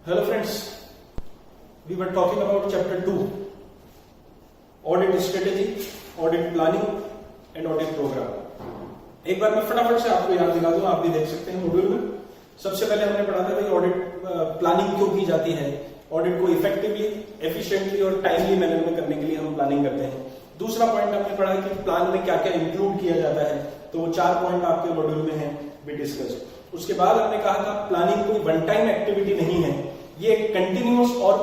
Hello friends, we were talking about chapter 2, audit strategy, audit planning and audit program. एक बार मैं फटाफट से आपको याद दिला दूं, आप भी देख सकते हैं मॉड्यूल में। सबसे पहले हमने पढ़ा था कि ऑडिट प्लानिंग क्यों की जाती है, ऑडिट को इफेक्टिवली, एफिशिएंटली और टाइमली मैनर में करने के लिए हम प्लानिंग करते हैं। दूसरा पॉइंट हमने पढ़ा कि प्लान में क्या क्या इंक्लूड किया जाता है, तो वो 4 पॉइंट आपके मॉड्यूल में है, वी डिस्कस। उसके बाद हमने कहा था प्लानिंग कोई वन टाइम एक्टिविटी नहीं है, ये एक कंटिन्यूअस और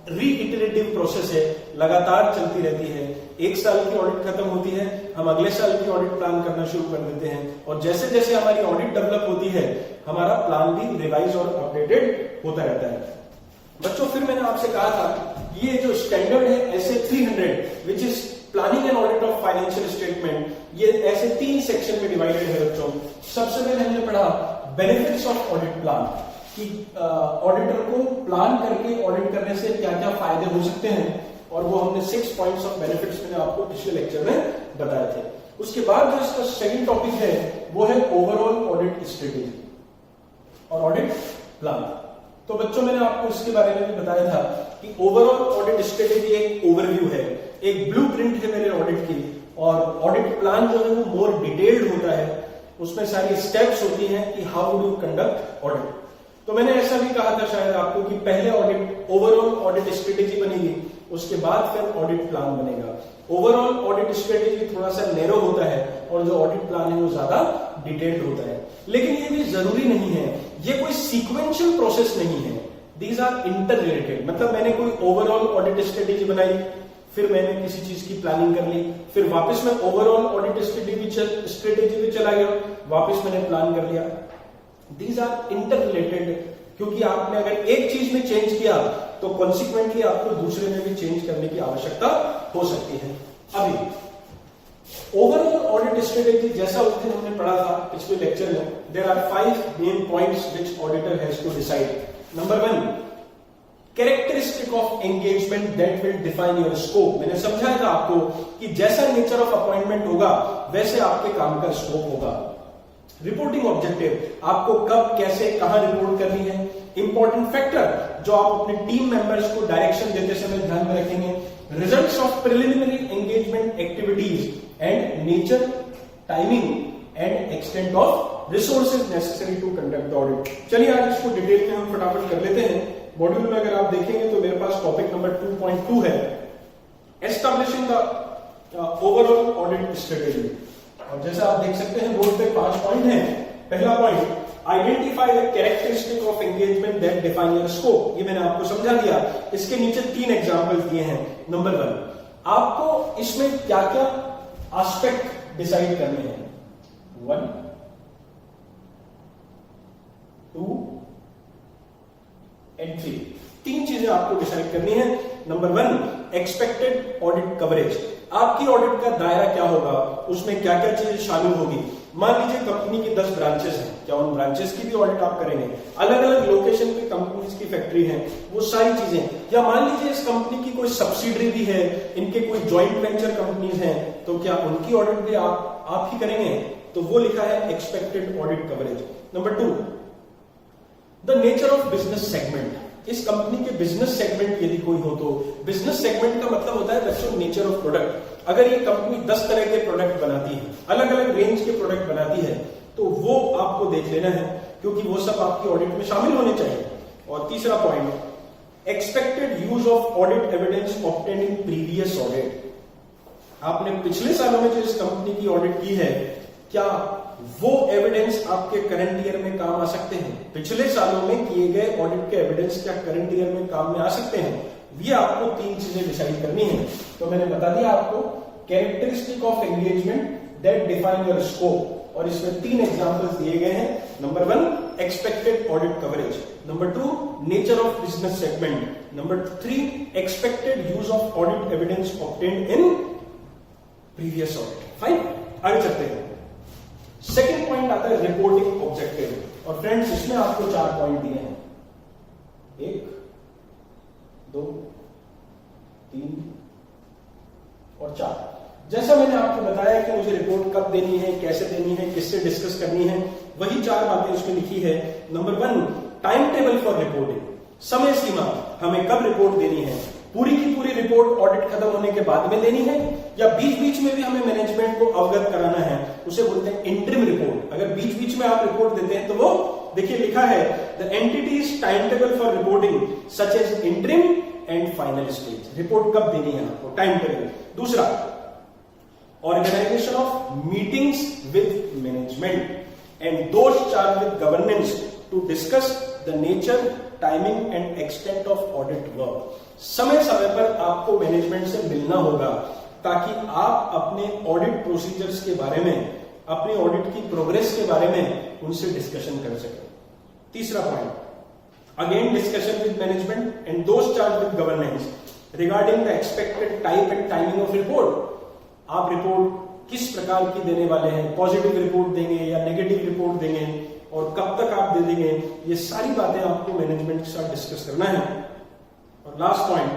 रीइटरेटिव प्रोसेस है, लगातार चलती रहती है। 1 साल की ऑडिट खत्म होती है, हम अगले साल की ऑडिट प्लान करना शुरू कर देते हैं और जैसे जैसे हमारी ऑडिट डेवलप होती है हमारा प्लान भी रिवाइज और अपडेटेड होता रहता है। बच्चों, फिर मैंने आपसे कहा था ये जो स्टैंडर्ड है SA 300 which is planning and audit of financial statement, ये ऐसे 3 सेक्शन में डिवाइडेड है बच्चों। सबसे पहले हमने पढ़ा बेनिफिट्स ऑफ ऑडिट प्लान कि ऑडिटर को प्लान करके ऑडिट करने से क्या क्या फायदे हो सकते हैं, और वो हमने 6 पॉइंट्स ऑफ बेनिफिट्स मैंने आपको पिछले लेक्चर में बताए थे। उसके बाद जो इसका सेकंड टॉपिक है वो है ओवरऑल ऑडिट स्ट्रेटेजी और ऑडिट प्लान। तो बच्चों, मैंने आपको इसके बारे में भी बताया था कि ओवरऑल ऑडिट स्ट्रेटेजी एक ओवरव्यू है, एक ब्लूप्रिंट है मेरे ऑडिट की, और ऑडिट प्लान जो है वो मोर डिटेल्ड होता है, उसमें सारी स्टेप्स होती हैं कि how do you conduct audit. तो मैंने ऐसा भी कहा था शायद आपको कि पहले ऑडिट ओवरऑल ऑडिट स्ट्रेटेजी बनेगी, उसके बाद फिर ऑडिट प्लान बनेगा। ओवरऑल ऑडिट स्ट्रेटेजी थोड़ा सा नैरो होता है और जो ऑडिट प्लान है वो ज्यादा डिटेल्ड होता है, लेकिन ये भी जरूरी नहीं है, ये कोई सीक्वेंशियल प्रोसेस नहीं है, दीज आर इंटर रिलेटेड। मतलब मैंने कोई ओवरऑल ऑडिट स्ट्रेटेजी बनाई, फिर मैंने किसी चीज की प्लानिंग कर ली, फिर वापस मैं ओवरऑल ऑडिट स्ट्रेटेजी पे चला गया, वापस मैंने प्लान कर लिया। दीज आर इंटर रिलेटेड, क्योंकि आपने अगर एक चीज में चेंज किया तो कॉन्सिक्वेंटली आपको दूसरे में भी चेंज करने की आवश्यकता हो सकती है। अभी ओवरऑल ऑडिट स्ट्रेटेजी जैसा उस दिन हमने पढ़ा था पिछले लेक्चर में, there are 5 main points which auditor has to decide. Number 1, characteristic of engagement that will define your scope. मैंने समझाया था आपको कि जैसा नेचर ऑफ अपॉइंटमेंट होगा वैसे आपके काम का स्कोप होगा। रिपोर्टिंग ऑब्जेक्टिव, आपको कब कैसे कहां रिपोर्ट करनी है। इंपॉर्टेंट फैक्टर जो आप अपने टीम मेंबर्स को डायरेक्शन देते समय ध्यान में रखेंगे। Results of preliminary engagement activities and nature, timing and extent of resources necessary to conduct the audit. चलिए आज इसको डिटेल में हम फटाफट कर लेते हैं। मॉड्यूल में अगर आप देखेंगे तो मेरे पास टॉपिक नंबर 2.2 है, establishing the overall audit strategy. और जैसा आप देख सकते हैं बोर्ड पे 5 पॉइंट हैं। पहला point, identify the characteristic of engagement that define your scope. ये मैंने आपको समझा दिया, इसके नीचे 3 एग्जांपल्स दिए हैं। नंबर 1, आपको इसमें क्या क्या एस्पेक्ट डिसाइड करने हैं। 1, 2 एंड 3, 3 चीजें आपको डिसाइड करनी है। Number 1, expected audit coverage. आपकी ऑडिट का दायरा क्या होगा, उसमें क्या क्या चीजें शामिल होगी। मान लीजिए कंपनी की 10 ब्रांचेस हैं, क्या उन ब्रांचेस की भी ऑडिट आप करेंगे। अलग अलग लोकेशन पे कंपनीज की फैक्ट्री है, वो सारी चीजें। या मान लीजिए इस कंपनी की कोई सब्सिडरी भी है, इनके कोई ज्वाइंट वेंचर कंपनीज हैं, तो क्या उनकी ऑडिट भी आप ही करेंगे। तो वो लिखा है expected audit coverage. Number 2, the nature of business segment. इस कंपनी के बिजनेस सेगमेंट यदि कोई हो तो, बिजनेस सेगमेंट का मतलब होता है बच्चों नेचर ऑफ प्रोडक्ट। अगर ये कंपनी 10 तरह के प्रोडक्ट बनाती है, अलग अलग रेंज के प्रोडक्ट बनाती है, तो वो आपको देख लेना है, क्योंकि वो सब आपकी ऑडिट में शामिल होने चाहिए। और तीसरा point, expected use of audit evidence obtained in previous audit. आपने पिछले सालों में जो इस कंपनी की ऑडिट की है, क्या वो एविडेंस आपके करंट ईयर में काम आ सकते हैं। पिछले सालों में किए गए ऑडिट के एविडेंस क्या करंट ईयर में काम में आ सकते हैं। ये आपको 3 चीजें डिसाइड करनी है। तो मैंने बता दिया आपको, characteristic of engagement that define your scope, और इसमें 3 एग्जांपल्स दिए गए हैं। Number 1, expected audit coverage. Number 2, nature of business segment. Number 3, expected use of audit evidence obtained in previous audit. Fine, आगे चलते हैं। सेकेंड पॉइंट आता है रिपोर्टिंग ऑब्जेक्टिव। और फ्रेंड्स, इसमें आपको 4 पॉइंट दिए हैं, 1, 2, 3 और 4। जैसा मैंने आपको बताया कि मुझे रिपोर्ट कब देनी है, कैसे देनी है, किससे डिस्कस करनी है, वही 4 बातें उसमें लिखी है। Number 1, time table for reporting. समय सीमा, हमें कब रिपोर्ट देनी है, पूरी की पूरी रिपोर्ट ऑडिट खत्म होने के बाद में देनी है या बीच बीच में भी हमें मैनेजमेंट को अवगत कराना है, उसे बोलते हैं इंटरिम रिपोर्ट। अगर बीच बीच में आप रिपोर्ट देते हैं तो वो देखिए लिखा है the entity's time table for reporting such as interim and final stage. Report कब देनी है आपको, टाइम टेबल। दूसरा, organisation of meetings with management and those charge with governance to discuss the nature, timing and extent of audit work. समय समय पर आपको management से मिलना होगा ताकि आप अपने ऑडिट प्रोसीजर्स के बारे में, अपनी ऑडिट की प्रोग्रेस के बारे में उनसे डिस्कशन कर सकें। तीसरा point, again discussion with management and those charge with governance regarding the expected type and timing of report. आप रिपोर्ट किस प्रकार की देने वाले हैं, पॉजिटिव रिपोर्ट देंगे या नेगेटिव रिपोर्ट देंगे और कब तक आप दे देंगे, ये सारी बातें आपको मैनेजमेंट के साथ डिस्कस करना है। और last point,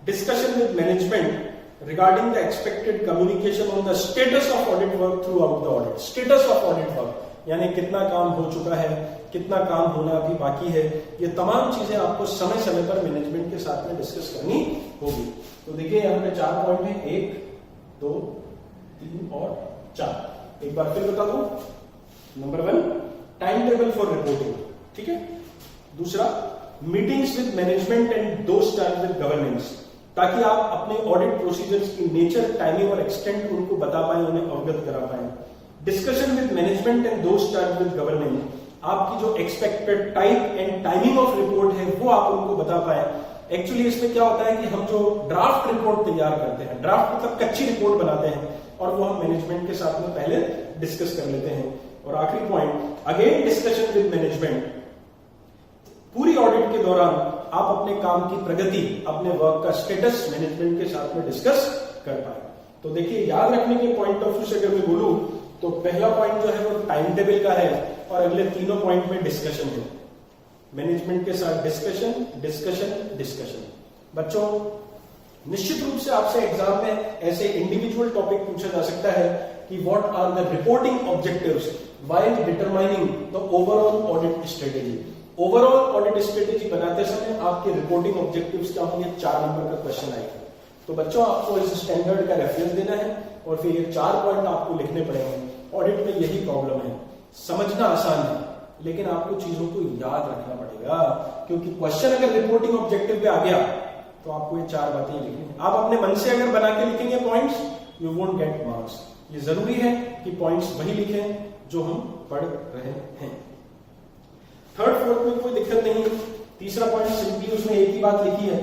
discussion with management regarding the expected communication on the status of audit work throughout the audit। status of audit work यानी कितना काम हो चुका है, कितना काम होना अभी बाकी है, ये तमाम चीजें आपको समय समय पर मैनेजमेंट के साथ में डिस्कस करनी होगी। तो देखिए यहाँ पे 4 पॉइंट है, 1, 2, 3 और 4। एक बार फिर बता दूं। Number 1, time table for reporting, ठीक है। दूसरा, meetings with management and those charge with governance, ताकि आप अपने ऑडिट प्रोसीजर्स की नेचर, टाइमिंग और एक्सटेंट उनको बता पाए, उन्हें अवगत करा पाए। Discussion with management and those charge with governance, आपकी जो expected type and timing of report है वो आप उनको बता पाए। एक्चुअली इसमें क्या होता है कि हम जो ड्राफ्ट रिपोर्ट तैयार करते हैं, ड्राफ्ट मतलब कच्ची रिपोर्ट बनाते हैं और वो हम मैनेजमेंट के साथ में पहले डिस्कस कर लेते हैं। और आखिरी point, again discussion with management, पूरी ऑडिट के दौरान आप अपने काम की प्रगति, अपने वर्क का स्टेटस मैनेजमेंट के साथ में डिस्कस कर पाए। तो देखिए, याद रखने के पॉइंट ऑफ व्यू से अगर मैं बोलूं तो पहला पॉइंट जो है वो टाइम टेबल का है और अगले तीनों पॉइंट में डिस्कशन है। मैनेजमेंट के साथ डिस्कशन, डिस्कशन, डिस्कशन। बच्चों, निश्चित रूप से आपसे एग्जाम में ऐसे इंडिविजुअल टॉपिक पूछा जा सकता है कि what are the reporting objectives while determining the overall audit strategy. Overall audit strategy बनाते समय आपके रिपोर्टिंग ऑब्जेक्टिव्स क्या होंगे, 4 नंबर का क्वेश्चन आएगा। तो बच्चों, आपको इस स्टैंडर्ड का रेफरेंस देना है और फिर ये 4 पॉइंट आपको लिखने पड़ेंगे। ऑडिट में यही प्रॉब्लम है, समझना आसान है लेकिन आपको चीजों को याद रखना पड़ेगा, क्योंकि क्वेश्चन अगर रिपोर्टिंग ऑब्जेक्टिव पे आ गया तो आपको ये 4 बातें लिखनी है। आप अपने मन से अगर बना के लिखेंगे points, you won't get marks. ये जरूरी है कि पॉइंट्स वही लिखें जो हम पढ़ रहे हैं। थर्ड फोर्थ में कोई दिक्कत नहीं। तीसरा पॉइंट सिंपली उसने एक ही बात लिखी है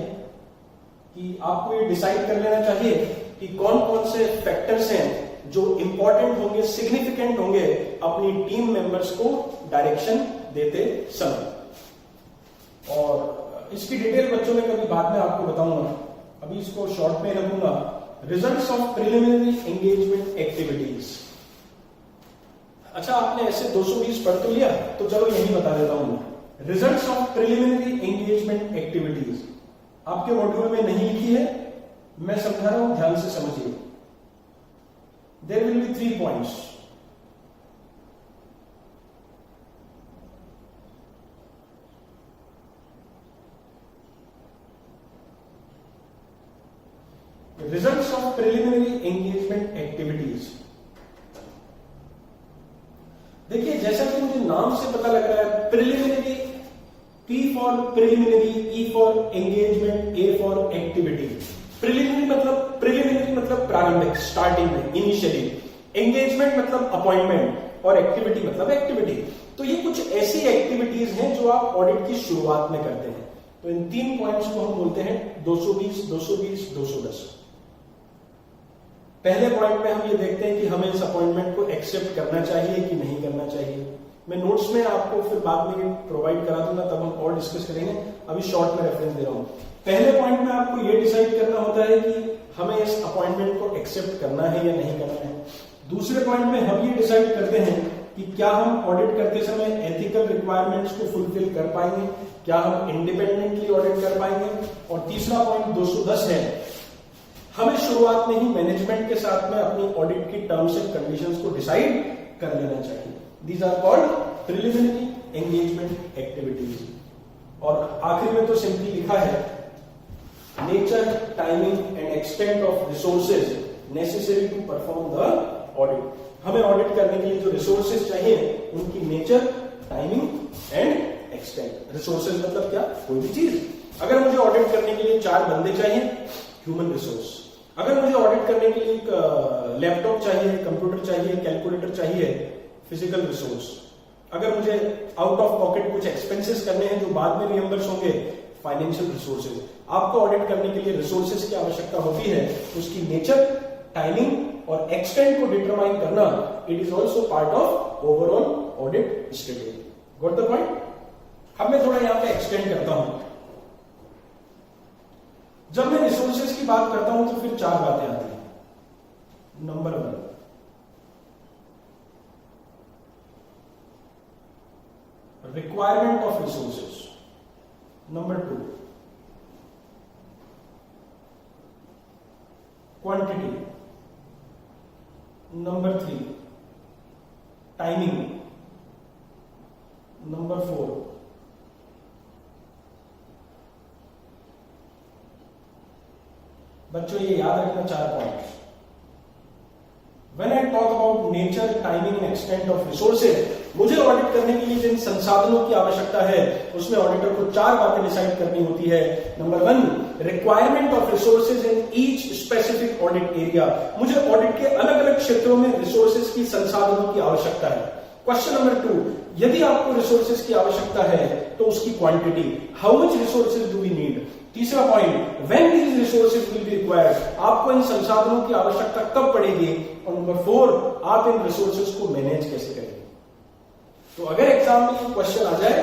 कि आपको ये डिसाइड कर लेना चाहिए कि कौन कौन से फैक्टर्स हैं जो इंपॉर्टेंट होंगे, सिग्निफिकेंट होंगे अपनी टीम मेंबर्स को डायरेक्शन देते समय। और इसकी डिटेल बच्चों में कभी बाद में आपको बताऊंगा, अभी इसको शॉर्ट में रखूंगा। Results of preliminary engagement activities. अच्छा, आपने ऐसे 220 पढ़ तो लिया, तो चलो यही बता देता हूं मैं। Results of preliminary engagement activities आपके मॉड्यूल में नहीं लिखी है, मैं समझा रहा हूं, ध्यान से समझिए। There will be 3 points. Results of preliminary engagement activities. देखिए, जैसा कि मुझे नाम से पता लग रहा है, preliminary, P for preliminary, E for engagement, A for activity. Preliminary मतलब प्रारंभिक, स्टार्टिंग में, इनिशियली। एंगेजमेंट मतलब अपॉइंटमेंट और एक्टिविटी मतलब एक्टिविटी। तो ये कुछ ऐसी एक्टिविटीज हैं जो आप ऑडिट की शुरुआत में करते हैं। तो इन 3 पॉइंट्स को हम बोलते हैं 220, 220, 210। पहले पॉइंट में हम ये देखते हैं कि हमें इस अपॉइंटमेंट को एक्सेप्ट करना चाहिए कि नहीं करना चाहिए। मैं नोट्स में आपको फिर बाद में प्रोवाइड करा दूंगा, तब हम और डिस्कस करेंगे। अभी शॉर्ट में रेफरेंस दे रहा हूं। पहले पॉइंट में आपको ये डिसाइड करना होता है कि हमें इस अपॉइंटमेंट को एक्सेप्ट करना है या नहीं करना है। दूसरे पॉइंट में हम ये डिसाइड करते हैं कि क्या हम ऑडिट करते समय एथिकल रिक्वायरमेंट्स को फुलफिल कर पाएंगे, क्या हम इंडिपेंडेंटली ऑडिट कर पाएंगे। और तीसरा पॉइंट 210 है, हमें शुरुआत में ही मैनेजमेंट के साथ में अपनी ऑडिट की टर्म्स एंड कंडीशंस को डिसाइड कर लेना चाहिए। These are called preliminary engagement activities. और आखिरी में तो सिंपली लिखा है nature, timing and extent of resources necessary to perform the audit. हमें ऑडिट करने के लिए जो रिसोर्सेज चाहिए उनकी nature, timing and extent. Resources मतलब क्या? कोई भी चीज। अगर मुझे ऑडिट करने के लिए 4 बंदे चाहिए, ह्यूमन रिसोर्स। अगर मुझे ऑडिट करने के लिए एक लैपटॉप चाहिए, कंप्यूटर चाहिए, कैलकुलेटर चाहिए, फिजिकल रिसोर्स। अगर मुझे आउट ऑफ पॉकेट कुछ एक्सपेंसेस करने हैं जो बाद में रिएम्बर्स होंगे, फाइनेंशियल रिसोर्सेज। आपको ऑडिट करने के लिए रिसोर्सेज की आवश्यकता होती है, उसकी नेचर, टाइमिंग और एक्सटेंट को डिटरमाइन करना, it is also part of overall audit strategy. Got the point? अब मैं थोड़ा यहां पे एक्सटेंड करता हूं। जब मैं रिसोर्सेज की बात करता हूं तो फिर 4 बातें आती हैं। Number 1, requirement of resources. Number 2, quantity. Number 3, timing. Number 4, बच्चों ये याद रखना 4 points. When I talk about nature, timing and extent of resources, मुझे ऑडिट करने के लिए जिन संसाधनों की आवश्यकता है उसमें ऑडिटर को 4 बातें डिसाइड करनी होती है। Number 1, requirement of resources in each specific audit area. मुझे ऑडिट के अलग अलग क्षेत्रों में रिसोर्सेज की, संसाधनों की आवश्यकता है। क्वेश्चन नंबर 2, यदि आपको रिसोर्सेज की आवश्यकता है तो उसकी quantity, how much resources do we need. तीसरा point, when these resources will be required, आपको इन संसाधनों की आवश्यकता कब पड़ेगी। और नंबर 4, आप इन रिसोर्सेज को मैनेज कैसे करेंगे। तो अगर एग्जाम में क्वेश्चन आ जाए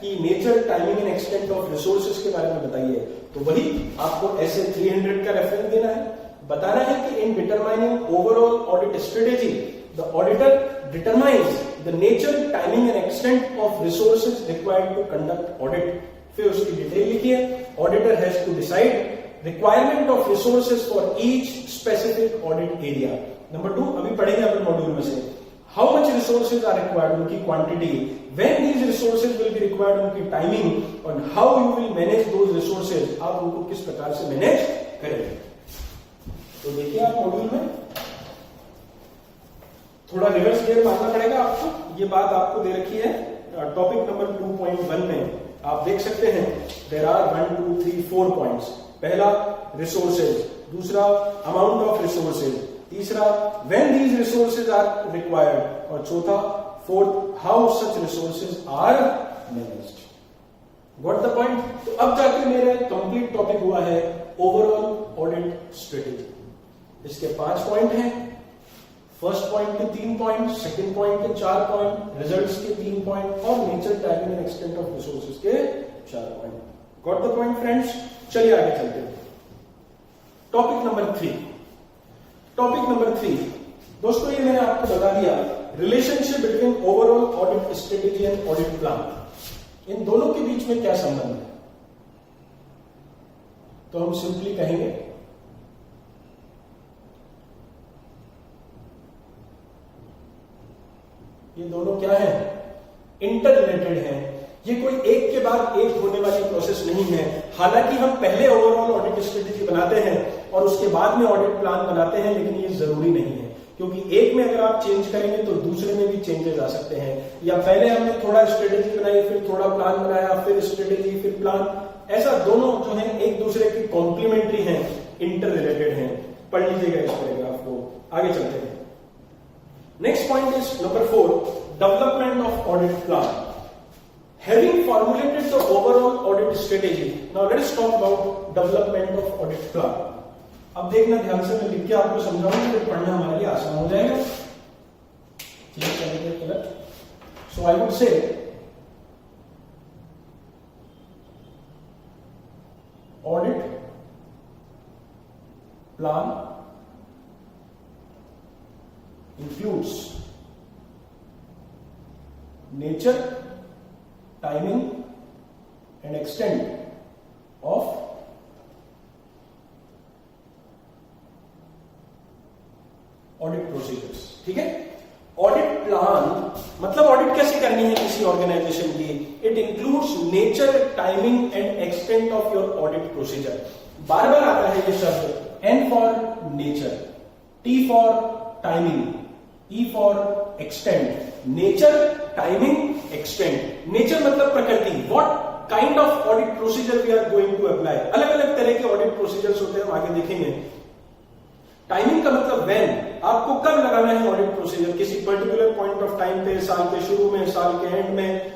कि nature, timing and extent of resources के बारे में बताइए, तो वही आपको ऐसे 300 का रेफरेंस देना है। बताना है कि in determining overall audit strategy the auditor determines the nature, timing and extent of resources required to conduct audit. फिर उसकी डिटेल लिखिए। Auditor has to decide requirement of resources for each specific audit area. Number 2 अभी पढ़ेंगे अपने module में से। How much resources are required, उनकी quantity. When these resources will be required, उनकी टाइमिंग। और how you will manage those resources, आप उनको किस प्रकार से मैनेज करेंगे। तो देखिए आप मॉड्यूल में थोड़ा रिवर्स गियर मारना पड़ेगा आपको। ये बात आपको दे रखी है टॉपिक नंबर 2.1 में। आप देख सकते हैं देयर आर 1 2 3 4 पॉइंट्स। पहला रिसोर्सेज, दूसरा अमाउंट ऑफ रिसोर्सेज, तीसरा when these resources are required, और चौथा, fourth, how such resources are managed. Got the point? तो अब जाके मेरा कंप्लीट टॉपिक हुआ है ओवरऑल ऑडिट स्ट्रेटेजी। इसके 5 पॉइंट हैं। फर्स्ट पॉइंट के 3 पॉइंट, सेकंड पॉइंट के 4 पॉइंट, रिजल्ट्स के 3 पॉइंट और nature, timing and extent of resources के 4 point. Got the point friends? चलिए आगे चलते हैं। Topic number 3। टॉपिक नंबर 3 दोस्तों, ये मैंने आपको बता दिया, relationship between overall audit strategy and audit plan. इन दोनों के बीच में क्या संबंध है? तो हम सिंपली कहेंगे ये दोनों क्या है? इंटर रिलेटेड है। ये कोई एक के बाद एक होने वाली प्रोसेस नहीं है। हालांकि हम पहले ओवरऑल ऑडिट स्ट्रेटेजी बनाते हैं और उसके बाद में ऑडिट प्लान बनाते हैं, लेकिन ये जरूरी नहीं है, क्योंकि एक में अगर आप चेंज करेंगे तो दूसरे में भी चेंजेस आ सकते हैं। या पहले हमने थोड़ा स्ट्रेटेजी बनाई, फिर थोड़ा प्लान बनाया, फिर स्ट्रेटेजी, फिर प्लान, ऐसा दोनों जो है एक दूसरे की कॉम्प्लीमेंट्री हैं, इंटर रिलेटेड हैं। पढ़ लीजिएगा इस पैराग्राफ को। आगे चलते हैं। Next point is number 4, development of audit plan. Having formulated the overall audit strategy, now let us talk about development of audit plan. अब देखना ध्यान से, मैं लिख के आपको समझाऊंगा, फिर पढ़ना हमारे लिए आसान हो जाएगा। ठीक है, so I would say audit plan includes nature, timing and extent of audit procedures. ठीक है, ऑडिट प्लान मतलब ऑडिट कैसे करनी है किसी ऑर्गेनाइजेशन की, it includes nature, timing and extent of your audit procedure. बार बार आता है ये शब्द, N for nature, T for timing, E for extent. Nature, timing, extent. Nature मतलब प्रकृति, what kind of audit procedure we are going to apply. अलग अलग तरह के ऑडिट प्रोसीजर्स होते हैं, हम आगे देखेंगे। टाइमिंग का मतलब व्हेन, आपको कब लगाना है ऑडिट प्रोसीजर, किसी पर्टिकुलर पॉइंट ऑफ टाइम पे, साल के शुरू में, साल के एंड में,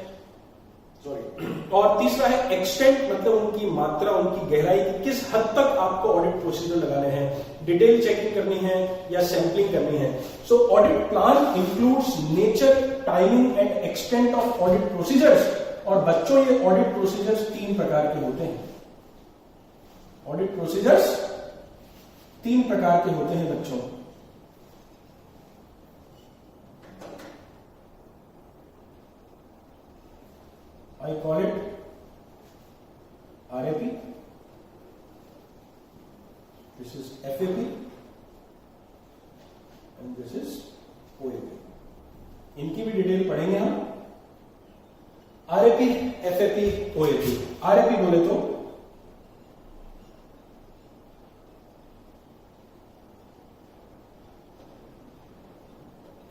सॉरी। और तीसरा है एक्सटेंट, मतलब उनकी मात्रा, उनकी गहराई, किस हद तक आपको ऑडिट प्रोसीजर लगाने हैं, डिटेल चेकिंग करनी है या सैंपलिंग करनी है। So audit plan includes nature, timing and extent of audit procedures. और बच्चों ये ऑडिट प्रोसीजर्स 3 प्रकार के होते हैं। ऑडिट प्रोसीजर्स 3 प्रकार के होते हैं बच्चों। I call it RAP, this is FAP and this is OAP। इनकी भी डिटेल पढ़ेंगे हम। RAP, FAP, OAP। RAP बोले तो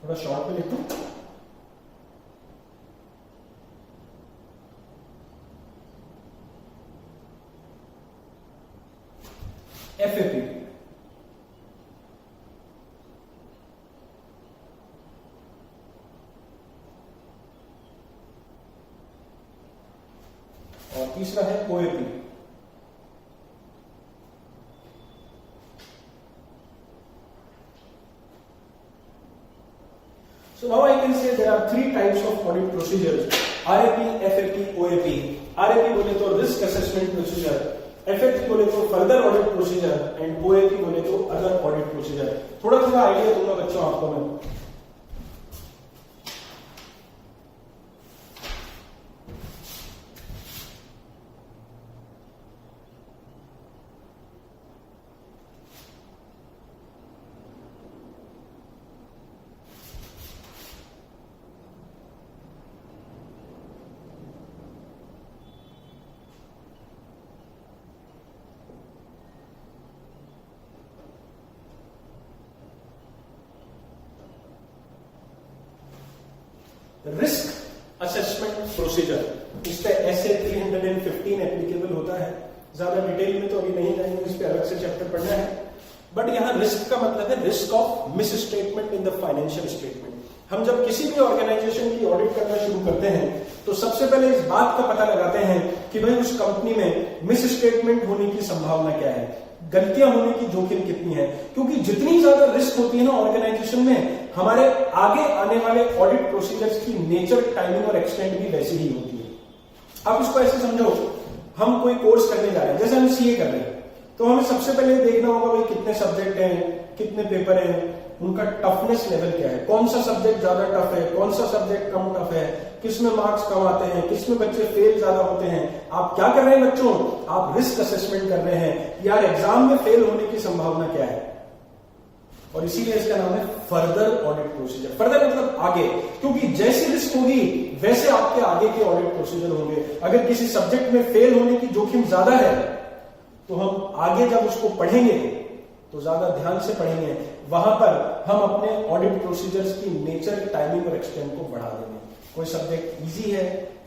थोड़ा शॉर्ट में लिखूं, FAP और तीसरा है OAP। So now I can say there are 3 types of audit procedures: RAP, FAP, OAP। RAP बोले तो रिस्क असेसमेंट प्रोसीजर, FAP बोले तो further audit procedure and OAP बोले तो अदर ऑडिट प्रोसीजर। थोड़ा थोड़ा आइडिया दूंगा बच्चों आपको मैं। रिस्क असेसमेंट प्रोसीजर, इस पे SA 315 एप्लीकेबल होता है। ज्यादा डिटेल में तो अभी नहीं जाएंगे, इस पे अलग से चैप्टर पढ़ना है। बट यहां रिस्क का मतलब है risk of miss statement in the financial statement. हम जब किसी भी ऑर्गेनाइजेशन की ऑडिट करना शुरू करते हैं तो सबसे पहले इस बात का पता लगाते हैं कि भाई उस कंपनी में मिस स्टेटमेंट होने की संभावना क्या है, गलतियां होने की जोखिम कितनी है। क्योंकि जितनी ज्यादा रिस्क होती है ना ऑर्गेनाइजेशन में, हमारे आगे आने वाले ऑडिट प्रोसीजर्स की नेचर, टाइमिंग और एक्सटेंट भी वैसी ही होती है। आप इसको ऐसे समझो, हम कोई कोर्स करने जा रहे हैं, जैसे हम CA कर रहे हैं, तो हमें सबसे पहले देखना होगा भाई कितने सब्जेक्ट हैं, कितने पेपर हैं, उनका टफनेस लेवल क्या है, कौन सा सब्जेक्ट ज्यादा टफ है, कौन सा सब्जेक्ट कम टफ है, किसमें मार्क्स कम आते हैं, किसमें बच्चे फेल ज्यादा होते हैं। आप क्या कर रहे हैं बच्चों, आप रिस्क असेसमेंट कर रहे हैं, यार एग्जाम में फेल होने की संभावना क्या है। और इसीलिए इसका नाम है फर्दर ऑडिट प्रोसीजर। फर्दर मतलब आगे, क्योंकि जैसी रिस्क होगी वैसे आपके आगे के ऑडिट प्रोसीजर होंगे। अगर किसी सब्जेक्ट में फेल होने की जोखिम ज्यादा है तो हम आगे जब उसको पढ़ेंगे तो ज्यादा ध्यान से पढ़ेंगे, वहां पर हम अपने ऑडिट प्रोसीजर्स की नेचर, टाइमिंग और एक्सटेंट को बढ़ा देंगे। कोई सब्जेक्ट इजी है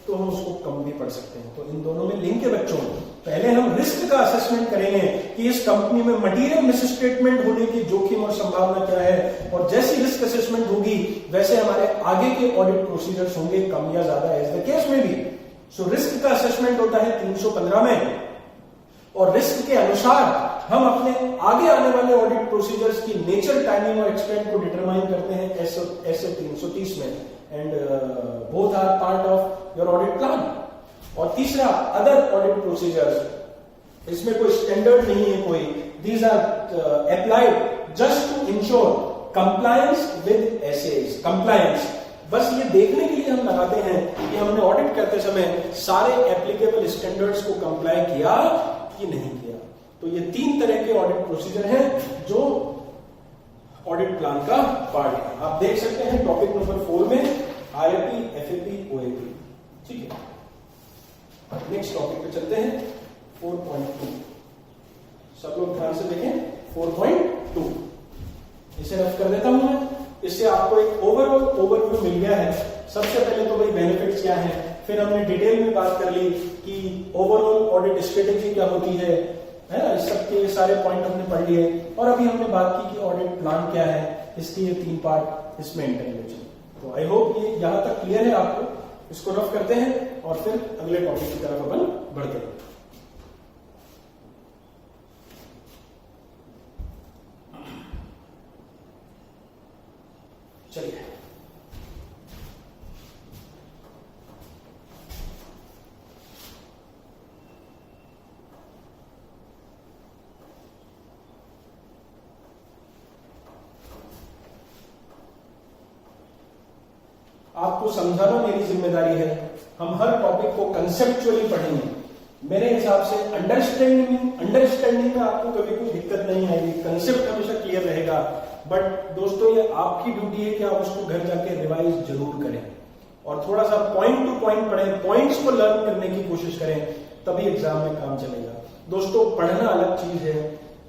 तो हम उसको कम भी पढ़ सकते हैं। तो इन दोनों में लिंक है बच्चों। पहले हम रिस्क का असेसमेंट करेंगे कि इस कंपनी में मटीरियल मिसस्टेटमेंट होने की जोखिम और संभावना क्या है, और जैसी रिस्क असेसमेंट होगी वैसे हमारे आगे के ऑडिट प्रोसीजर्स होंगे, कम या ज्यादा एज द केस में भी। सो रिस्क का असेसमेंट होता है 315 में, और रिस्क के अनुसार हम अपने आगे आने वाले ऑडिट प्रोसीजर्स की नेचर, टाइमिंग और एक्सटेंट को डिटरमाइन करते हैं SA 330 में। And both are part of your audit plan. और तीसरा अदर ऑडिट प्रोसीजर्स, इसमें कोई स्टैंडर्ड नहीं है कोई, these are applied just to ensure compliance with SAs। Compliance बस ये देखने के लिए हम लगाते हैं कि हमने ऑडिट करते समय सारे एप्लीकेबल स्टैंडर्ड्स को कंप्लाई किया कि नहीं किया। तो ये 3 तरह के ऑडिट प्रोसीजर हैं जो ऑडिट प्लान का पार्ट है। आप देख सकते हैं टॉपिक नंबर 4 में RAP, FAP, OAP। ठीक है, नेक्स्ट टॉपिक पे चलते हैं 4.2। सब लोग ध्यान से देखें 4.2, इसे रफ कर देता हूं मैं। इससे आपको एक ओवरऑल ओवरव्यू मिल गया है। सबसे पहले तो भाई बेनिफिट्स क्या है, फिर हमने डिटेल में बात कर ली कि ओवरऑल ऑडिट स्ट्रेटेजी क्या होती है ना, इस सब के सारे पॉइंट हमने पढ़ लिए। और अभी हमने बात की कि ऑडिट प्लान क्या है, इसके ये 3 पार्ट इसमें इंटरव्यूशन। तो आई होप ये यहां तक क्लियर है आपको। इसको रफ करते हैं और फिर अगले टॉपिक की तरफ अपन बढ़ते हैं। चलिए, आपको समझाना मेरी जिम्मेदारी है। हम हर टॉपिक को कंसेप्चुअली पढ़ेंगे। मेरे हिसाब से अंडरस्टैंडिंग में आपको कभी कोई दिक्कत नहीं आएगी, कंसेप्ट हमेशा क्लियर रहेगा। बट दोस्तों, ये आपकी ड्यूटी है कि आप उसको घर जाके रिवाइज जरूर करें और थोड़ा सा पॉइंट टू पॉइंट पढ़ें, पॉइंट्स को लर्न करने की कोशिश करें, तभी एग्जाम में काम चलेगा। दोस्तों, पढ़ना अलग चीज है,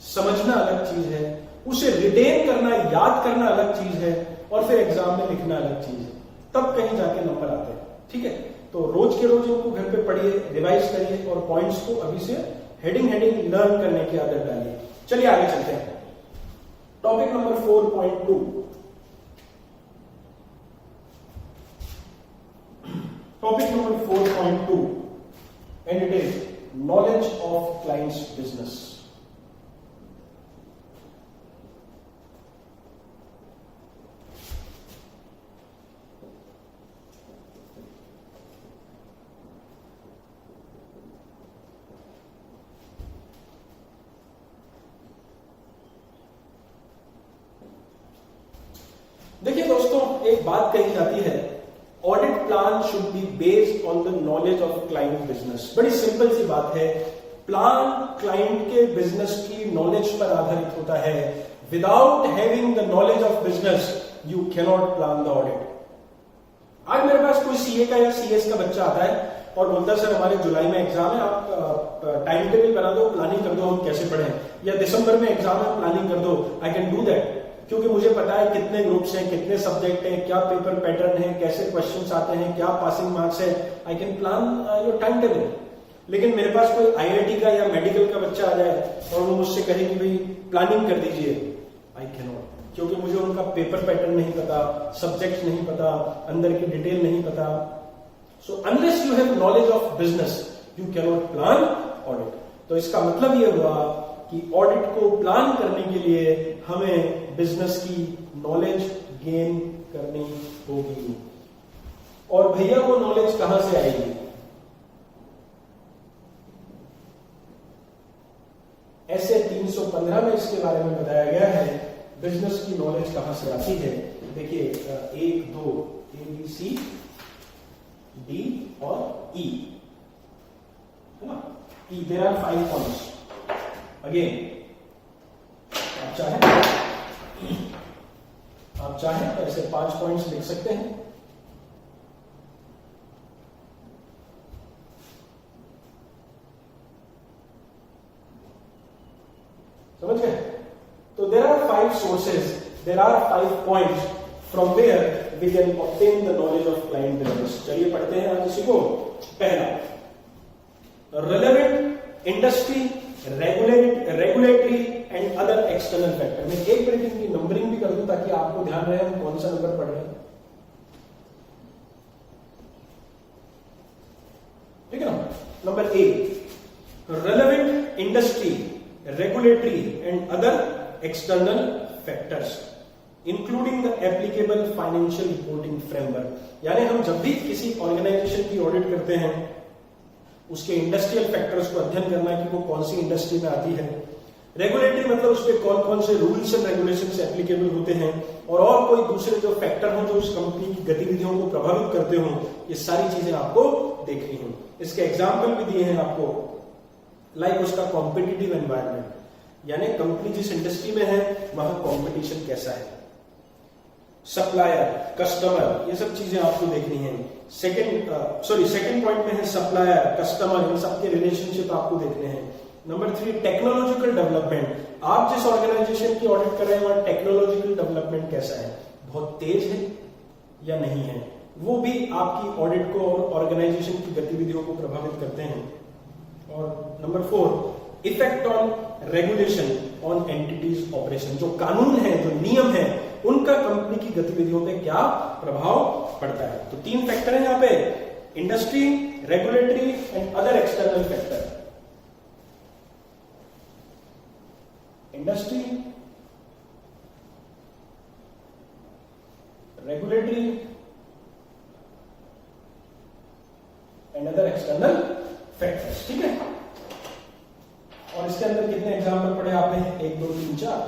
समझना अलग चीज है, उसे रिटेन करना, याद करना अलग चीज है, और फिर एग्जाम में लिखना अलग चीज है। तब कहीं जाके नंबर आते हैं। ठीक है, तो रोज के रोज इनको घर पे पढ़िए, रिवाइज करिए और पॉइंट्स को अभी से हेडिंग लर्न करने की आदत डालिए। चलिए आगे चलते हैं। Topic number 4.2। Topic number 4.2 and it is knowledge of client's business. देखिए दोस्तों, एक बात कही जाती है, audit plan should be based on the knowledge of client business. बड़ी सिंपल सी बात है, प्लान क्लाइंट के बिजनेस की नॉलेज पर आधारित होता है। Without having the knowledge of business you cannot plan the audit. आज मेरे पास कोई सीए का या सीएस का बच्चा आता है और बोलता है सर हमारे जुलाई में एग्जाम है, आप टाइम टेबल बना दो, प्लानिंग कर दो हम कैसे पढ़ें, या दिसंबर में एग्जाम है प्लानिंग कर दो। आई कैन डू दैट, क्योंकि मुझे पता है कितने ग्रुप्स हैं, कितने सब्जेक्ट हैं, क्या पेपर पैटर्न है, कैसे क्वेश्चंस आते हैं, क्या पासिंग मार्क्स है। I can plan your time table. लेकिन मेरे पास कोई आईआईटी का या मेडिकल का बच्चा आ जाए और वो मुझसे कहे कि भाई प्लानिंग कर दीजिए, आई कैन नॉट, क्योंकि मुझे उनका पेपर पैटर्न नहीं पता, सब्जेक्ट नहीं पता, अंदर की डिटेल नहीं पता। So unless you have knowledge of business you can not plan audit. तो इसका मतलब ये हुआ कि ऑडिट को प्लान करने के लिए हमें बिजनेस की नॉलेज गेन करनी होगी। और भैया वो नॉलेज कहां से आएगी? ऐसे 315 में इसके बारे में बताया गया है, बिजनेस की नॉलेज कहां से आती है। देखिए 1, 2, ABC, D और E है ना। E, there are 5 points. Again आप चाहें तो ऐसे 5 पॉइंट्स लिख सकते हैं। समझ गए? तो there are 5 sources, there are 5 points from where we can obtain the knowledge of client business. चलिए पढ़ते हैं आज इसी को। पहला, relevant industry, regulatory and other external factor. मैं एक मिनट इनकी नंबरिंग भी कर दूं ताकि आपको ध्यान रहे हम कौन सा नंबर पढ़ रहे हैं। ठीक है ना। Number A, relevant industry, regulatory and other external factors including the applicable financial reporting framework. यानी हम जब भी किसी ऑर्गेनाइजेशन की ऑडिट करते हैं, उसके इंडस्ट्रियल फैक्टर्स को अध्ययन करना है कि वो कौन सी इंडस्ट्री में आती है। रेगुलेटरी मतलब उस पर कौन कौन से रूल्स एंड रेगुलेशंस एप्लीकेबल होते हैं, और कोई दूसरे जो फैक्टर हो जो उस कंपनी की गतिविधियों को प्रभावित करते हो, ये सारी चीजें आपको देखनी हो। इसके एग्जाम्पल भी दिए हैं आपको, लाइक उसका कॉम्पिटिटिव एनवायरनमेंट, यानी कंपनी जिस इंडस्ट्री में है वहां कॉम्पिटिशन कैसा है। सप्लायर, कस्टमर, ये सब चीजें आपको देखनी है। सेकंड पॉइंट में है सप्लायर, कस्टमर, इन सबके रिलेशनशिप आपको देखने हैं। नंबर 3 टेक्नोलॉजिकल डेवलपमेंट, आप जिस ऑर्गेनाइजेशन की ऑडिट कर रहे हैं वहां टेक्नोलॉजिकल डेवलपमेंट कैसा है, बहुत तेज है या नहीं है, वो भी आपकी ऑडिट को और ऑर्गेनाइजेशन की गतिविधियों को प्रभावित करते हैं। और number 4 effect on regulation on entities operation, जो कानून है, जो नियम है, उनका कंपनी की गतिविधियों पे क्या प्रभाव पड़ता है। तो 3 फैक्टर है यहाँ पे, industry, regulatory and other external factor. Industry, regulatory and other external factors, ठीक है। और इसके अंदर कितने एग्जाम्पल पढ़े आपने, 1 2 3 4,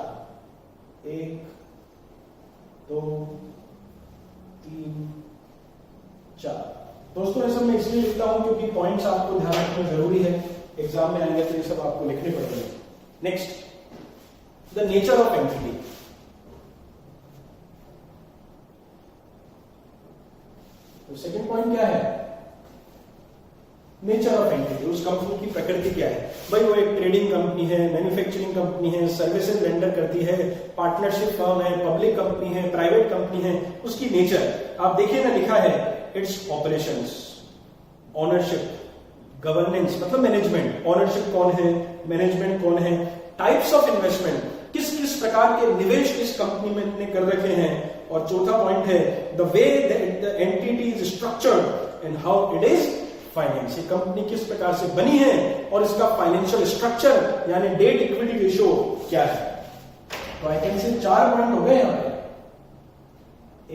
1 2 3 4। दोस्तों ये सब मैं इसलिए लिखता हूं क्योंकि पॉइंट्स आपको ध्यान रखना जरूरी है, एग्जाम में आएंगे तो ये सब आपको लिखने पड़ते हैं। Next, the nature of entity. तो सेकंड पॉइंट क्या है, नेचर ऑफ एंटिटी, उस कंपनी की प्रकृति क्या है। भाई वो एक ट्रेडिंग कंपनी है, मैन्युफैक्चरिंग कंपनी है, सर्विसेज रेंडर करती है, पार्टनरशिप फर्म है, पब्लिक कंपनी है, प्राइवेट कंपनी है, उसकी नेचर आप देखिए ना, लिखा है इट्स ऑपरेशंस, ओनरशिप, गवर्नेंस मतलब मैनेजमेंट, ओनरशिप कौन है, मैनेजमेंट कौन है, टाइप्स ऑफ इन्वेस्टमेंट, किस किस प्रकार के निवेश इस कंपनी में ने कर रखे हैं, और चौथा पॉइंट है the way the entity is structured and how it is finance, ये कंपनी किस प्रकार से बनी है और इसका फाइनेंशियल स्ट्रक्चर यानी डेट इक्विटी रेशियो क्या है। तो आई कैन से 4 पॉइंट हो गए यहां पे,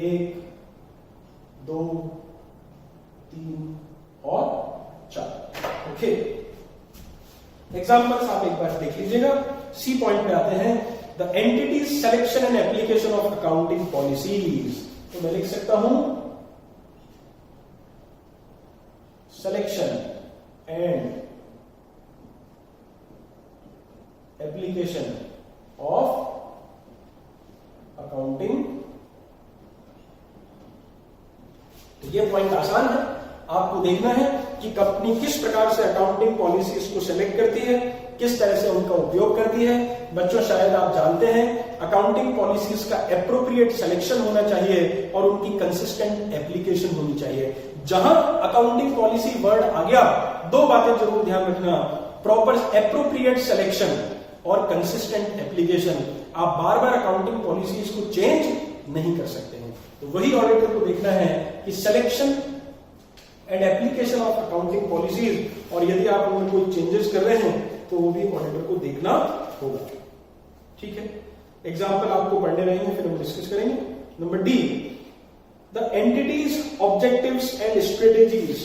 1 2 3 और 4। ओके, एग्जाम्पल्स आप एक बार देख लीजिएगा। सी पॉइंट पे आते हैं, the entities selection and application of accounting policies. तो मैं लिख सकता हूं selection and application of accounting। तो ये पॉइंट आसान है, आपको देखना है कि कंपनी किस प्रकार से अकाउंटिंग पॉलिसीज को सिलेक्ट करती है, किस तरह से उनका उपयोग करती है। बच्चों शायद आप जानते हैं अकाउंटिंग पॉलिसीज का एप्रोप्रिएट सिलेक्शन होना चाहिए और उनकी कंसिस्टेंट एप्लीकेशन होनी चाहिए। जहां अकाउंटिंग पॉलिसी वर्ड आ गया, 2 बातें जरूर ध्यान रखना, प्रॉपर एप्रोप्रिएट सिलेक्शन और कंसिस्टेंट एप्लीकेशन। आप बार बार अकाउंटिंग पॉलिसीज को चेंज नहीं कर सकते हैं। तो वही ऑडिटर को देखना है कि selection and application of accounting policies, और यदि आप उनमें कोई चेंजेस कर रहे हैं तो वो भी ऑडिटर को देखना होगा। ठीक है, एग्जाम्पल आपको पढ़ने रहेंगे, फिर हम डिस्कस करेंगे। Number D, the entities objectives and strategies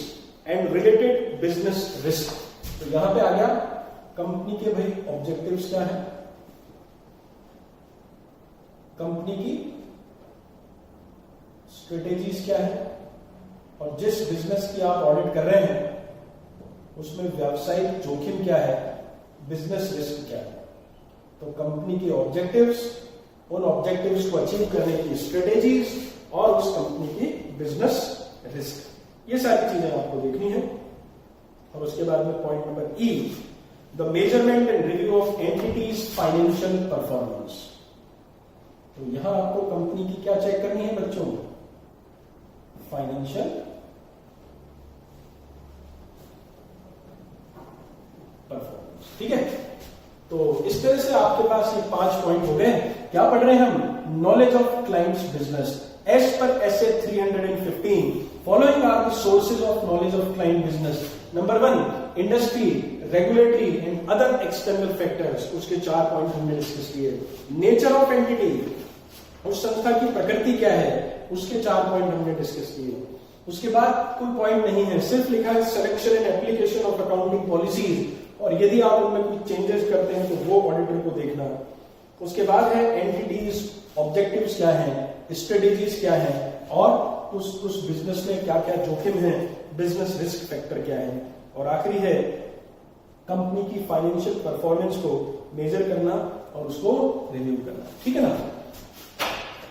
and related business risk. तो यहां पे आ गया कंपनी के भाई ऑब्जेक्टिव्स क्या है, कंपनी की स्ट्रेटेजीज क्या है, और जिस बिजनेस की आप ऑडिट कर रहे हैं उसमें व्यावसायिक जोखिम क्या है, बिजनेस रिस्क क्या है। तो कंपनी के ऑब्जेक्टिव्स, उन ऑब्जेक्टिव्स को अचीव करने की स्ट्रेटेजीज और उस कंपनी की बिजनेस रिस्क, ये सारी चीजें आपको देखनी है। और उसके बाद में point number E, the measurement and review of entities financial performance. तो यहां आपको कंपनी की क्या चेक करनी है बच्चों, फाइनेंशियल परफॉर्मेंस। ठीक है, तो इस तरह से आपके पास ये 5 पॉइंट हो गए। क्या पढ़ रहे हैं हम, knowledge of client's business as पर SA 315, following are the sources of knowledge of client business. Number 1 industry, regulatory and other external factors, उसके 4 पॉइंट हमने डिस्कस किए। नेचर ऑफ एंटिटी, उस संस्था की प्रकृति क्या है, उसके 4 पॉइंट हमने डिस्कस किए। उसके बाद कोई पॉइंट नहीं है, सिर्फ लिखा है selection and application of accounting policies, और यदि आप उनमें कुछ चेंजेस करते हैं तो वो ऑडिटर को देखना। उसके बाद है एंटिटीज, ऑब्जेक्टिव्स क्या है, स्ट्रेटेजीज क्या है, और उस बिजनेस में क्या क्या जोखिम है, बिजनेस रिस्क फैक्टर क्या है। और आखिरी है कंपनी की फाइनेंशियल परफॉर्मेंस को मेजर करना और उसको रिव्यू करना। ठीक है ना।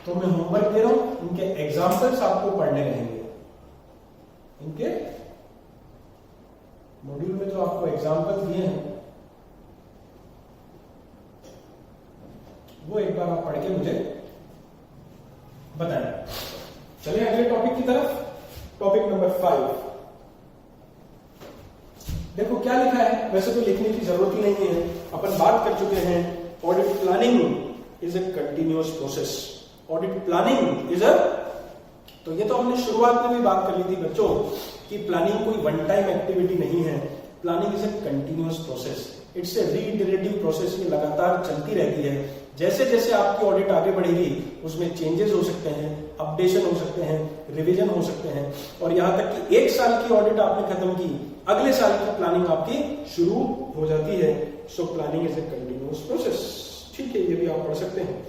तो मैं होमवर्क दे रहा हूं, इनके एग्जाम्पल्स आपको पढ़ने रहेंगे। इनके मॉड्यूल में जो आपको एग्जाम्पल दिए हैं वो एक बार आप पढ़ के मुझे बताएं। चलिए अगले टॉपिक की तरफ। Topic number 5। देखो क्या लिखा है, वैसे तो लिखने की जरूरत ही नहीं है, अपन बात कर चुके हैं। Audit planning is a continuous process. Audit planning is a, तो ये तो हमने शुरुआत में भी बात कर ली थी बच्चों कि प्लानिंग कोई वन टाइम एक्टिविटी नहीं है। Planning is a continuous process, it's a reiterative process, ये लगातार चलती रहती है। जैसे जैसे आपकी ऑडिट आगे बढ़ेगी उसमें चेंजेस हो सकते हैं, अपडेशन हो सकते हैं, रिवीजन हो सकते हैं, और यहां तक कि एक साल की ऑडिट आपने खत्म की, अगले साल की प्लानिंग आपकी शुरू हो जाती है। So planning is a continuous process. ठीक है, ये भी आप पढ़ सकते हैं।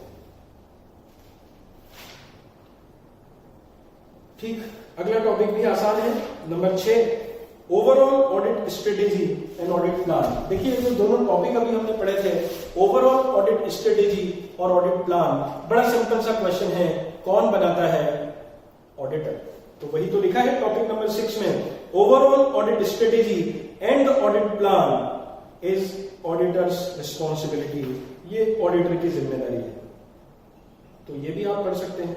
ठीक, अगला टॉपिक भी आसान है। Number 6, overall audit strategy and audit plan. देखिए ये दोनों टॉपिक अभी हमने पढ़े थे, ओवरऑल ऑडिट स्ट्रेटेजी और ऑडिट प्लान। बड़ा सिंपल सा क्वेश्चन है, कौन बनाता है? ऑडिटर। तो वही तो लिखा है टॉपिक नंबर 6 में, overall audit strategy and audit plan is auditors responsibility. ये ऑडिटर की जिम्मेदारी है। तो ये भी आप पढ़ सकते हैं।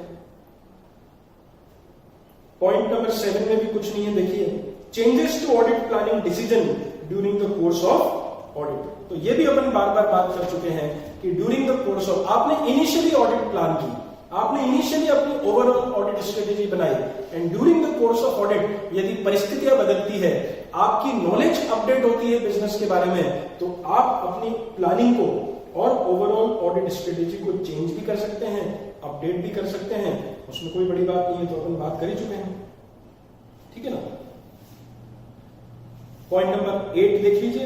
पॉइंट नंबर 7 में भी कुछ नहीं है, देखिए changes to audit planning decision during the course of audit. तो ये भी अपन बार बार बात कर चुके हैं कि ड्यूरिंग द कोर्स ऑफ, आपने इनिशियली ऑडिट प्लान की, आपने इनिशियली अपनी ओवरऑल ऑडिट स्ट्रेटेजी बनाई, and during the course of audit यदि परिस्थितियां बदलती है, आपकी नॉलेज अपडेट होती है बिजनेस के बारे में, तो आप अपनी प्लानिंग को और ओवरऑल ऑडिट स्ट्रेटेजी को चेंज भी कर सकते हैं, अपडेट भी कर सकते हैं। उसमें कोई बड़ी बात नहीं है, तो अपन बात कर ही चुके हैं। ठीक है ना। पॉइंट नंबर 8 देख लीजिए,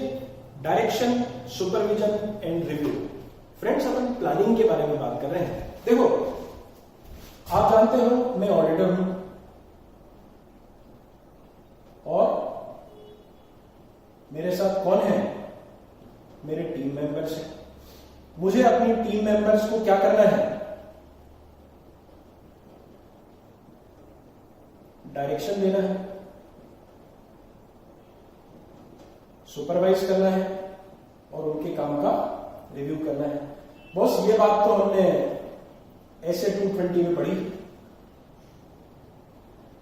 direction, supervision and review. Friends upon planning के बारे में बात कर रहे हैं। देखो आप जानते हो मैं ऑडिटर हूं और मेरे साथ कौन है? मेरे टीम मेंबर्स हैं। मुझे अपनी टीम मेंबर्स को क्या करना है? डायरेक्शन देना है, सुपरवाइज करना है और उनके काम का रिव्यू करना है। बॉस ये बात तो हमने ऐसे 220 में पढ़ी।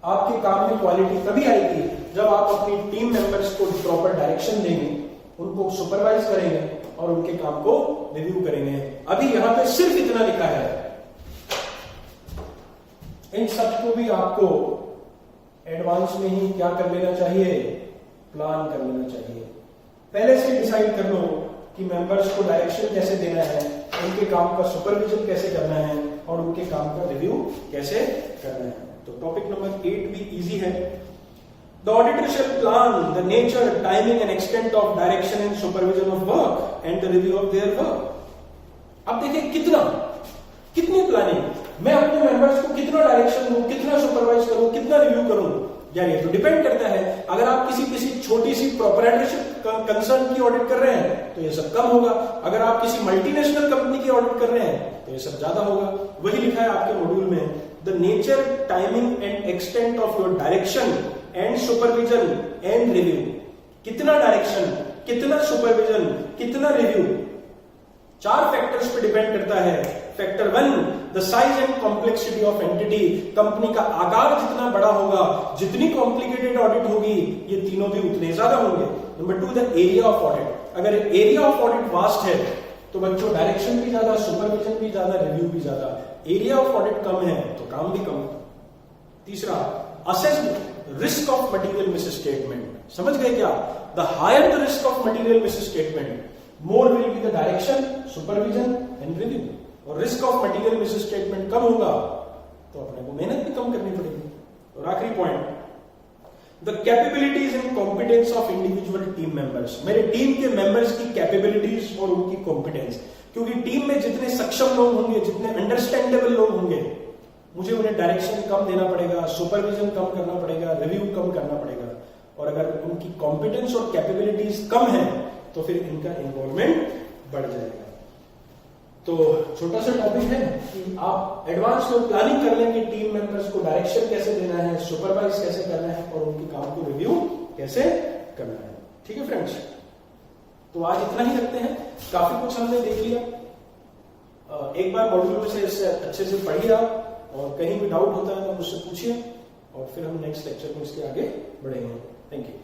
आपके काम में क्वालिटी तभी आएगी जब आप अपनी टीम मेंबर्स को प्रॉपर डायरेक्शन देंगे, उनको सुपरवाइज करेंगे और उनके काम को रिव्यू करेंगे। अभी यहां पे सिर्फ इतना लिखा है, इन सबको भी आपको एडवांस में ही क्या कर लेना चाहिए? प्लान कर लेना चाहिए। पहले से डिसाइड कर लो कि मेंबर्स को डायरेक्शन कैसे देना है, उनके काम का सुपरविजन कैसे करना है और उनके काम का रिव्यू कैसे करना है। तो टॉपिक नंबर 8 भी इजी है। The auditor shall plan the nature, timing and extent of direction and supervision of work and the review of their work. अब देखिए कितनी प्लानिंग, मैं अपने मेंबर्स को कितना डायरेक्शन दूं, कितना सुपरवाइज करूं, कितना रिव्यू करूं, यार ये तो डिपेंड करता है। अगर आप किसी छोटी सी प्रोप्राइटरशिप कंसर्न की ऑडिट कर रहे हैं तो ये सब कम होगा, अगर आप किसी मल्टीनेशनल कंपनी की ऑडिट कर रहे हैं तो ये सब ज्यादा होगा। वही लिखा है आपके मॉड्यूल में, the nature, timing and extent of your direction and supervision and review. कितना डायरेक्शन, कितना सुपरविजन, कितना रिव्यू, 4 फैक्टर्स पे डिपेंड करता है। Factor 1, the size and complexity of entity. Company का आकार जितना बड़ा होगा, जितनी कॉम्प्लिकेटेड ऑडिट होगी, ये तीनों भी उतने ज्यादा होंगे। Number 2, the area of audit. अगर एरिया ऑफ ऑडिट वास्ट है तो बच्चों डायरेक्शन भी ज्यादा, सुपरविजन भी ज्यादा, रिव्यू भी ज्यादा। एरिया ऑफ ऑडिट कम है तो काम भी कम। तीसरा, assessed risk of material misstatement. समझ गए क्या? The higher the risk of material misstatement, more will be the direction, supervision and review. और रिस्क ऑफ मटेरियल मिसस्टेटमेंट कम होगा तो अपने को मेहनत भी कम करनी पड़ेगी। और आखिरी point, the capabilities and competence of individual team members. मेरे टीम के मेंबर्स की कैपेबिलिटीज और उनकी कॉम्पिटेंस, क्योंकि टीम में जितने सक्षम लोग होंगे, जितने अंडरस्टैंडेबल लोग होंगे, मुझे उन्हें डायरेक्शन कम देना पड़ेगा, सुपरविजन कम करना पड़ेगा, रिव्यू कम करना पड़ेगा। और अगर उनकी कॉम्पिटेंस और कैपेबिलिटीज कम है तो फिर इनका इन्वॉल्वमेंट बढ़ जाएगा। तो तो छोटा सा टॉपिक है कि आप एडवांस में प्लानिंग कर लें कि टीम मेंबर्स को डायरेक्शन कैसे देना है, सुपरवाइज कैसे करना है और उनके काम को रिव्यू कैसे करना है। ठीक है फ्रेंड्स, तो आज इतना ही रखते हैं। काफी कुछ हमने देख लिया। एक बार मॉड्यूल में से इससे अच्छे से पढ़िए आप, और कहीं भी डाउट होता है तो मुझसे पूछिए, और फिर हम नेक्स्ट लेक्चर में इसके आगे बढ़ेंगे। Thank you.